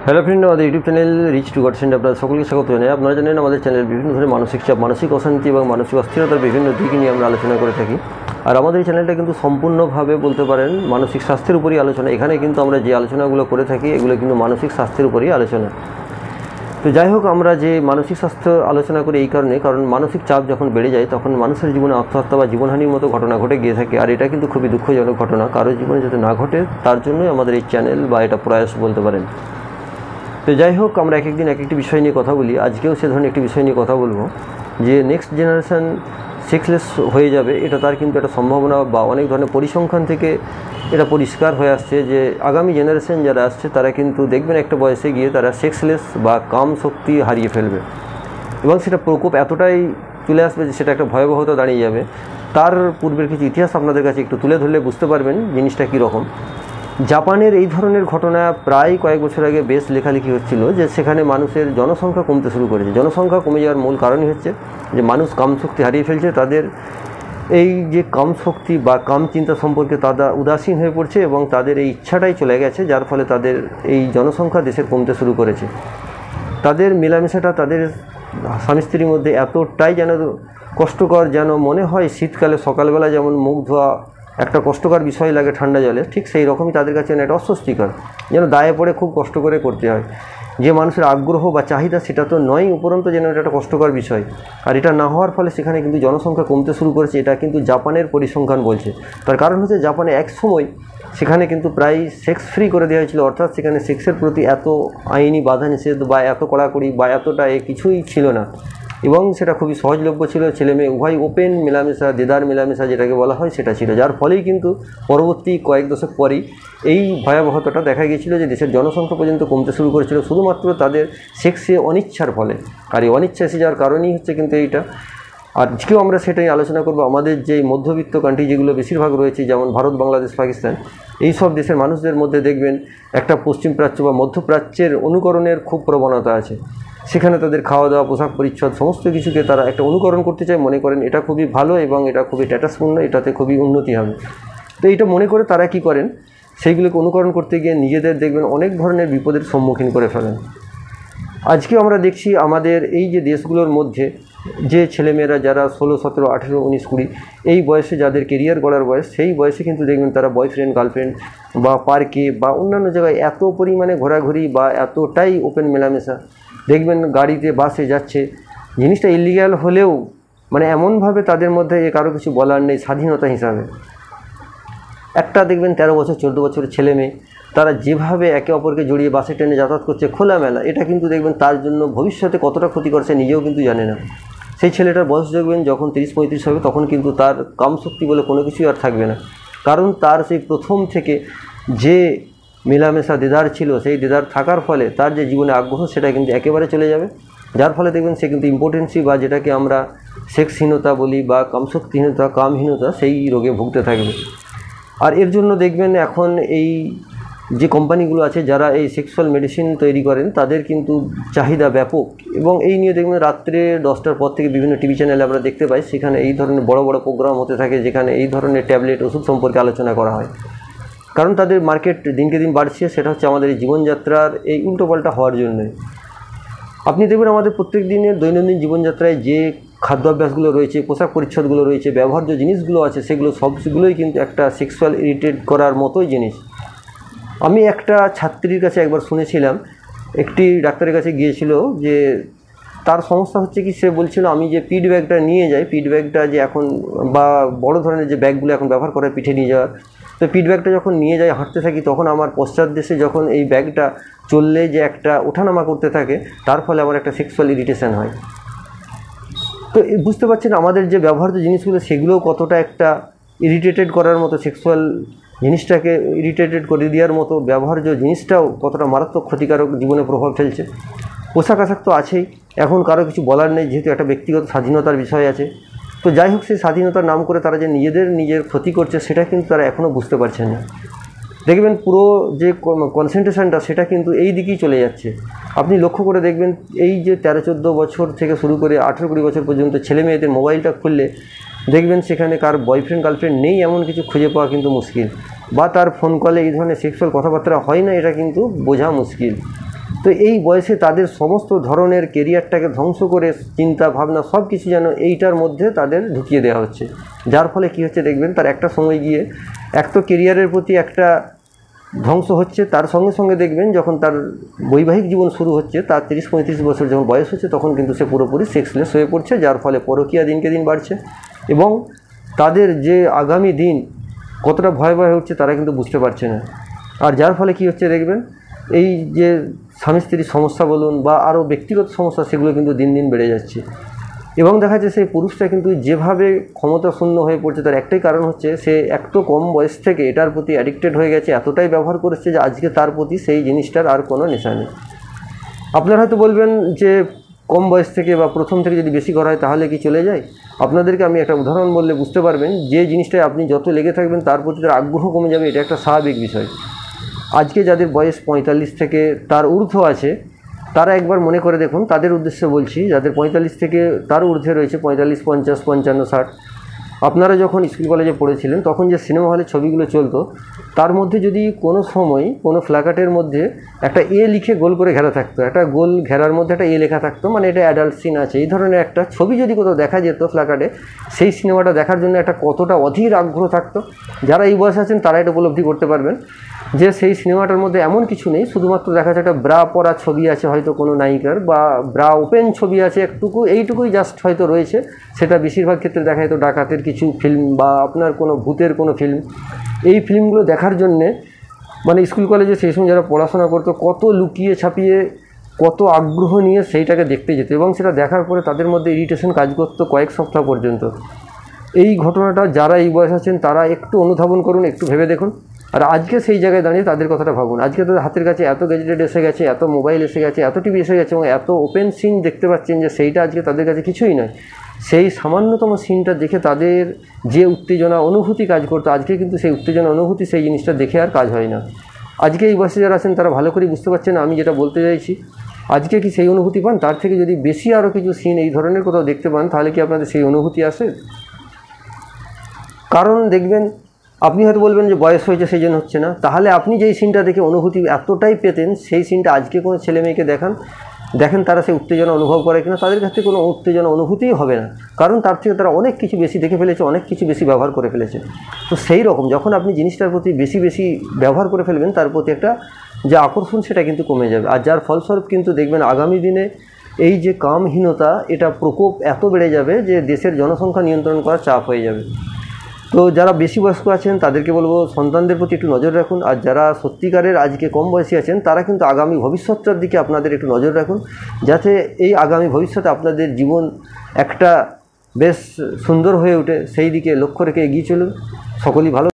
Hello friend, আমাদের YouTube channel rich two god send আপনারা সকলকে স্বাগত জানাই। আপনারা জানেন আমাদের চ্যানেল বিভিন্ন ধরনের মানসিক চাপ, মানসিক অশান্তি এবং মানসিক অস্থিরতার বিভিন্ন দিক নিয়ে আমরা আলোচনা করে থাকি। আর আমাদের এই চ্যানেলটা কিন্তু সম্পূর্ণভাবে বলতে পারেন মানসিক স্বাস্থ্যের উপরই আলোচনা। এখানে কিন্তু আমরা যে আলোচনাগুলো করে থাকি এগুলো কিন্তু মানসিক স্বাস্থ্যের উপরই আলোচনা। তো যাই হোক, আমরা যে মানসিক স্বাস্থ্য আলোচনা করি এই কারণ মানসিক চাপ যখন বেড়ে যায় তখন মানুষের জীবনে আত্মহত্যা বা জীবনহানির মতো ঘটনা ঘটে গিয়ে থাকে। আর এটা কিন্তু খুবই দুঃখজনক ঘটনা, কারোর জীবনে যাতে না ঘটে তার জন্যই আমাদের এই চ্যানেল বা এটা প্রয়াস বলতে পারেন। তো যাই হোক, আমরা এক একদিন এক একটি বিষয় নিয়ে কথা বলি। আজকেও সে ধরনের একটি বিষয় নিয়ে কথা বলবো যে নেক্সট জেনারেশান সেক্সলেস হয়ে যাবে, এটা তার কিন্তু একটা সম্ভাবনা বা অনেক ধরনের পরিসংখ্যান থেকে এটা পরিষ্কার হয়ে আসছে যে আগামী জেনারেশন যারা আসছে তারা কিন্তু দেখবেন একটা বয়সে গিয়ে তারা সেক্সলেস বা কাম শক্তি হারিয়ে ফেলবে এবং সেটা প্রকোপ এতটাই চলে আসবে যে সেটা একটা ভয়াবহতা দাঁড়িয়ে যাবে। তার পূর্বের কিছু ইতিহাস আপনাদের কাছে একটু তুলে ধরলে বুঝতে পারবেন জিনিসটা কীরকম। জাপানের এই ধরনের ঘটনা প্রায় কয়েক বছর আগে বেশ লেখালেখি হচ্ছিল যে সেখানে মানুষের জনসংখ্যা কমতে শুরু করেছে। জনসংখ্যা কমে যাওয়ার মূল কারণই হচ্ছে যে মানুষ কাম শক্তি হারিয়ে ফেলছে, তাদের এই যে কাম শক্তি বা কাম চিন্তা সম্পর্কে তারা উদাসীন হয়ে পড়ছে এবং তাদের এই ইচ্ছাটাই চলে গেছে, যার ফলে তাদের এই জনসংখ্যা দেশের কমতে শুরু করেছে। তাদের মেলামেশাটা তাদের স্বামী স্ত্রীর মধ্যে এতটাই যেন কষ্টকর, যেন মনে হয় শীতকালে সকালবেলা যেমন মুখ ধোয়া একটা কষ্টকর বিষয় লাগে ঠান্ডা জলে, ঠিক সেই রকমই তাদের কাছে একটা অস্বস্তিকর, যেন দায়ে পড়ে খুব কষ্ট করে করতে হয়। যে মানুষের আগ্রহ বা চাহিদা সেটা তো নয়, উপরন্ত যেন এটা একটা কষ্টকর বিষয়। আর এটা না হওয়ার ফলে সেখানে কিন্তু জনসংখ্যা কমতে শুরু করেছে। এটা কিন্তু জাপানের পরিসংখ্যান বলছে। তার কারণ হচ্ছে জাপানে এক সময় সেখানে কিন্তু প্রায় সেক্স ফ্রি করে দেওয়া হয়েছিল, অর্থাৎ সেখানে সেক্সের প্রতি এত আইনি বাধা নিষেধ বা এত কড়াকড়ি বা এতটা কিছুই ছিল না এবং সেটা খুবই সহজলভ্য ছিল। ছেলে মেয়ে উভয় ওপেন মেলামেশা, দেদার মেলামেশা যেটাকে বলা হয় সেটা ছিল, যার ফলেই কিন্তু পরবর্তী কয়েক দশক পরেই এই ভয়াবহতাটা দেখা গিয়েছিল যে দেশের জনসংখ্যা পর্যন্ত কমতে শুরু করেছিল শুধুমাত্র তাদের সেক্সে অনিচ্ছার ফলে। আর এই অনিচ্ছা এসে যাওয়ার কারণেই হচ্ছে কিন্তু এইটা। আর আজকেও আমরা সেটাই আলোচনা করব। আমাদের যে মধ্যবিত্ত কান্ট্রি যেগুলো বেশিরভাগ রয়েছে, যেমন ভারত, বাংলাদেশ, পাকিস্তান, এই সব দেশের মানুষদের মধ্যে দেখবেন একটা পশ্চিম প্রাচ্য বা মধ্যপ্রাচ্যের অনুকরণের খুব প্রবণতা আছে। সেখানে তাদের খাওয়া দাওয়া, পোশাক পরিচ্ছদ সমস্ত কিছুকে তারা একটা অনুকরণ করতে চায়, মনে করেন এটা খুবই ভালো এবং এটা খুবই স্ট্যাটাসপূর্ণ, এটাতে খুবই উন্নতি হবে। তো এইটা মনে করে তারা কি করেন, সেইগুলোকে অনুকরণ করতে গিয়ে নিজেদের দেখবেন অনেক ধরনের বিপদের সম্মুখীন করে ফেলেন। আজকেও আমরা দেখছি আমাদের এই যে দেশগুলোর মধ্যে যে ছেলেমেয়েরা যারা 16, 17, 18, 19, 20 এই বয়সে যাদের কেরিয়ার গড়ার বয়স, সেই বয়সে কিন্তু দেখবেন তারা বয়ফ্রেন্ড, গার্লফ্রেন্ড বা পার্কে বা অন্যান্য জায়গায় এত পরিমাণে ঘোরাঘুরি বা এতটাই ওপেন মেলামেশা, দেখবেন গাড়িতে বাসে যাচ্ছে। জিনিসটা ইলিগ্যাল হলেও মানে এমনভাবে তাদের মধ্যে কারো কিছু বলার নেই স্বাধীনতা হিসাবে। একটা দেখবেন 13 বছর 14 বছরের ছেলে মেয়ে, তারা যেভাবে একে অপরকে জড়িয়ে বাসে ট্রেনে যাতায়াত করছে খোলামেলা, এটা কিন্তু দেখবেন তার জন্য ভবিষ্যতে কতটা ক্ষতি করছে নিজেও কিন্তু জানে না। সেই ছেলেটার বয়স দেখবেন যখন 30-35 হবে তখন কিন্তু তার কামশক্তি বলে কোনো কিছুই আর থাকবে না, কারণ তার সেই প্রথম থেকে যে মেলামেশা দেদার ছিল, সেই দেদার থাকার ফলে তার যে জীবনে আগ্রহ সেটা কিন্তু একেবারে চলে যাবে, যার ফলে দেখবেন সে কিন্তু ইম্পোর্টেন্সি বা যেটাকে আমরা সেক্সহীনতা বলি বা কামশক্তিহীনতা, কামহীনতা, সেই রোগে ভুগতে থাকবে। আর এর জন্য দেখবেন এখন এই যে কোম্পানিগুলো আছে যারা এই সেক্সুয়াল মেডিসিন তৈরি করেন তাদের কিন্তু চাহিদা ব্যাপক এবং এই নিয়ে দেখবেন রাত্রে 10টার পর থেকে বিভিন্ন টিভি চ্যানেলে আমরা দেখতে পাই, সেখানে এই ধরনের বড় বড় প্রোগ্রাম হতে থাকে যেখানে এই ধরনের ট্যাবলেট, ওষুধ সম্পর্কে আলোচনা করা হয়। কারণ তাদের মার্কেট দিনকে দিন বাড়ছে, সেটা হচ্ছে আমাদের এই জীবনযাত্রার এই উল্টোপাল্টা হওয়ার জন্যই। আপনি দেখবেন আমাদের প্রত্যেক দিনের দৈনন্দিন জীবনযাত্রায় যে খাদ্যাভ্যাসগুলো রয়েছে, পোশাক পরিচ্ছদগুলো রয়েছে, ব্যবহার্য জিনিসগুলো আছে, সেগুলো সবগুলোই কিন্তু একটা সেক্সুয়াল ইরিটেট করার মতোই জিনিস। আমি একটা ছাত্রীর কাছে একবার শুনেছিলাম, একটি ডাক্তারের কাছে গিয়েছিল, যে তার সমস্যা হচ্ছে কি, সে বলছিল আমি যে পিঠ ব্যাগটা নিয়ে যাই, পিঠ ব্যাগটা যে এখন বা বড় ধরনের যে ব্যাগগুলো এখন ব্যবহার করে পিঠে নিয়ে যাওয়ার, তো পিঠ ব্যাগটা যখন নিয়ে যাই হাঁটতে থাকি তখন আমার পশ্চাৎ দেশে যখন এই ব্যাগটা চললে যে একটা ওঠানামা করতে থাকে তার ফলে আমার একটা সেক্সুয়াল ইরিটেশন হয়। তো বুঝতে পারছেন আমাদের যে ব্যবহার্য জিনিসগুলো সেগুলোও কতটা একটা ইরিটেটেড করার মতো, সেক্সুয়াল জিনিসটাকে ইরিটেটেড করে দেওয়ার মতো ব্যবহার্য জিনিসটাও কতটা মারাত্মক ক্ষতিকারক জীবনে প্রভাব ফেলছে। পোশাক আশাক তো আছেই, এখন কারো কিছু বলার নেই, যেহেতু একটা ব্যক্তিগত স্বাধীনতার বিষয় আছে। তো যাই হোক, সেই স্বাধীনতার নাম করে তারা যে নিজের ক্ষতি করছে সেটা কিন্তু তারা এখনও বুঝতে পারছেন না। দেখবেন পুরো যে কনসেন্ট্রেশনটা সেটা কিন্তু এই দিকেই চলে যাচ্ছে। আপনি লক্ষ্য করে দেখবেন এই যে 13-14 বছর থেকে শুরু করে 18-20 বছর পর্যন্ত ছেলে মেয়েদের মোবাইলটা খুললে দেখবেন সেখানে কার বয়ফ্রেন্ড গার্লফ্রেন্ড নেই এমন কিছু খুঁজে পাওয়া কিন্তু মুশকিল, বা তার ফোন কলে এই ধরনের সেক্সুয়াল কথাবার্তা হয় না, এটা কিন্তু বোঝা মুশকিল। তো এই বয়সে তাদের সমস্ত ধরনের কেরিয়ারটাকে ধ্বংস করে চিন্তা ভাবনা সব কিছু যেন এইটার মধ্যে তাদের ঢুকিয়ে দেওয়া হচ্ছে, যার ফলে কী হচ্ছে দেখবেন তার একটা সময় গিয়ে এক তো কেরিয়ারের প্রতি একটা ধ্বংস হচ্ছে, তার সঙ্গে সঙ্গে দেখবেন যখন তার বৈবাহিক জীবন শুরু হচ্ছে, তার 30-35 বছর যখন বয়স হচ্ছে তখন কিন্তু সে পুরোপুরি সেক্সলেস হয়ে পড়ছে, যার ফলে পরকীয়া দিনকে দিন বাড়ছে এবং তাদের যে আগামী দিন কতটা ভয়াবহ হচ্ছে তারা কিন্তু বুঝতে পারছে না। আর যার ফলে কী হচ্ছে দেখবেন এই যে স্বামী স্ত্রীর সমস্যা বলুন বা আরও ব্যক্তিগত সমস্যা, সেগুলো কিন্তু দিন দিন বেড়ে যাচ্ছে এবং দেখা যাচ্ছে সেই পুরুষটা কিন্তু যেভাবে ক্ষমতা শূন্য হয়ে পড়ছে তার একটাই কারণ হচ্ছে সে একটু কম বয়স থেকে এটার প্রতি অ্যাডিক্টেড হয়ে গেছে, এতটাই ব্যবহার করেছে যে আজকে তার প্রতি সেই জিনিসটার আর কোনো নেশা নেই। আপনারা হয়তো বলবেন যে কম বয়স থেকে বা প্রথম থেকে যদি বেশি করা হয় তাহলে কি চলে যায়? আপনাদেরকে আমি একটা উদাহরণ বললে বুঝতে পারবেন, যে জিনিসটায় আপনি যত লেগে থাকবেন তার প্রতি তার আগ্রহ কমে যাবে, এটা একটা স্বাভাবিক বিষয়। আজকে যাদের বয়স 45 থেকে তার ঊর্ধ্ব আছে তারা একবার মনে করে দেখুন, তাদের উদ্দেশ্যে বলছি, যাদের 45 থেকে তার ঊর্ধ্বে রয়েছে 45, 50, 55, 60, আপনারা যখন স্কুল কলেজে পড়েছিলেন তখন যে সিনেমা হলে ছবিগুলো চলতো তার মধ্যে যদি কোনো সময় কোনো প্ল্যাকার্ডের মধ্যে একটা এ লিখে গোল করে ঘেরা থাকতো, একটা গোল ঘেরার মধ্যে একটা এ লেখা থাকতো, মানে এটা অ্যাডাল্ট সিন আছে, এই ধরনের একটা ছবি যদি কোথাও দেখা যেত প্ল্যাকার্ডে, সেই সিনেমাটা দেখার জন্য একটা কতটা অধীর আগ্রহ থাকতো। যারা এই বয়সে আছেন তারা এটা উপলব্ধি করতে পারবেন যে সেই সিনেমাটার মধ্যে এমন কিছু নেই, শুধুমাত্র দেখা যাচ্ছে একটা ব্রা পরা ছবি আছে হয়তো কোনো নায়িকার, বা ব্রা ওপেন ছবি আছে একটুকু, এইটুকুই জাস্ট হয়তো রয়েছে। সেটা বেশিরভাগ ক্ষেত্রে দেখা যেত ডাকাতের কিছু ফিল্ম বা আপনার কোনো ভূতের কোনো ফিল্ম। এই ফিল্মগুলো দেখার জন্যে মানে স্কুল কলেজে সেই সময় যারা পড়াশোনা করতো কত লুকিয়ে ছাপিয়ে কত আগ্রহ নিয়ে সেইটাকে দেখতে যেত এবং সেটা দেখার পরে তাদের মধ্যে ইরিটেশন কাজ করতো কয়েক সপ্তাহ পর্যন্ত। এই ঘটনাটা যারা এই বয়স আছেন তারা একটু অনুধাবন করুন, একটু ভেবে দেখুন। আর আজকে সেই জায়গায় দাঁড়িয়ে তাদের কথাটা ভাবুন, আজকে তাদের হাতের কাছে এত গ্যাজেটেড এসে গেছে, এত মোবাইল এসে গেছে, এত টিভি এসে গেছে এবং এত ওপেন সিন দেখতে পাচ্ছেন যে সেইটা আজকে তাদের কাছে কিছুই নয়। সেই সামান্যতম সিনটা দেখে তাদের যে উত্তেজনা অনুভূতি কাজ করতো, আজকে কিন্তু সেই উত্তেজনা অনুভূতি সেই জিনিসটা দেখে আর কাজ হয় না। আজকে এই বয়সে যারা আছেন তারা ভালো করেই বুঝতে পারছেন আমি যেটা বলতে চাইছি। আজকে কি সেই অনুভূতি পান? তার থেকে যদি বেশি আরও কিছু সিন এই ধরনের কোথাও দেখতে পান তাহলে কি আপনাদের সেই অনুভূতি আসে? কারণ দেখবেন আপনি হয়তো বলবেন যে বয়স হয়েছে সেই জন্য হচ্ছে না, তাহলে আপনি যেই সিনটা দেখে অনুভূতি এতটাই পেতেন সেই সিনটা আজকে কোনো ছেলে মেয়েকে দেখেন তারা সেই উত্তেজনা অনুভব করে কিনা, তাদের কাছে কোনো উত্তেজনা অনুভূতিই হবে না, কারণ তার থেকে তারা অনেক কিছু বেশি দেখে ফেলেছে, অনেক কিছু বেশি ব্যবহার করে ফেলেছে। তো সেই রকম যখন আপনি জিনিসটার প্রতি বেশি বেশি ব্যবহার করে ফেলবেন তার প্রতি একটা যে আকর্ষণ সেটা কিন্তু কমে যাবে, আর যার ফলস্বরূপ কিন্তু দেখবেন আগামী দিনে এই যে কামহীনতা এটা প্রকোপ এত বেড়ে যাবে যে দেশের জনসংখ্যা নিয়ন্ত্রণ করা চাপ হয়ে যাবে। তো যারা বেশি বয়স্ক আছেন তাদেরকে বলবো সন্তানদের প্রতি একটু নজর রাখুন, আর যারা সত্যিকারের আজকে কম বয়সী আছেন তারা কিন্তু আগামী ভবিষ্যৎটার দিকে আপনাদের একটু নজর রাখুন, যাতে এই আগামী ভবিষ্যতে আপনাদের জীবন একটা বেশ সুন্দর হয়ে ওঠে, সেই দিকে লক্ষ্য রেখে এগিয়ে চলুন। সকলেই ভালো।